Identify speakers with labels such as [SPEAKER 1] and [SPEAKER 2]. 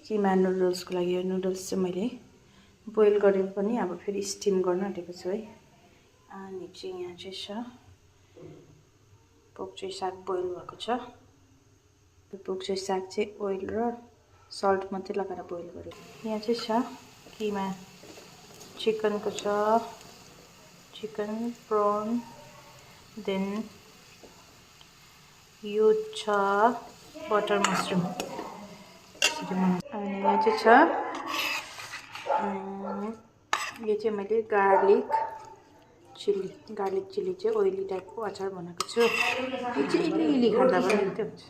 [SPEAKER 1] किमा नुडल्सको लागि यो नुडल्स चाहिँ मैले बोइल गरेर पनि अब फेरि स्टिम गर्न आँटेको छु है। अनि चाहिँ यहाँ चाहिँ छ पोक चोई साग बोइल भएको छ। पोक चोई साग चाहिँ ओइल र सल्ट मात्रै लगाएर बोइल गरेको। यहाँ चाहिँ छ किमा चिकनको छ, चिकन प्रन, देन यो छ बटर मसरुम। अनि यहाँ चाहिँ छ यो चाहिँ मैले गार्लिक चिल्ली चाहिँ ओइली टाइपको अचार बनाएको छु। यो चाहिँ अलिअलि खाँदा पनि हुन्छ।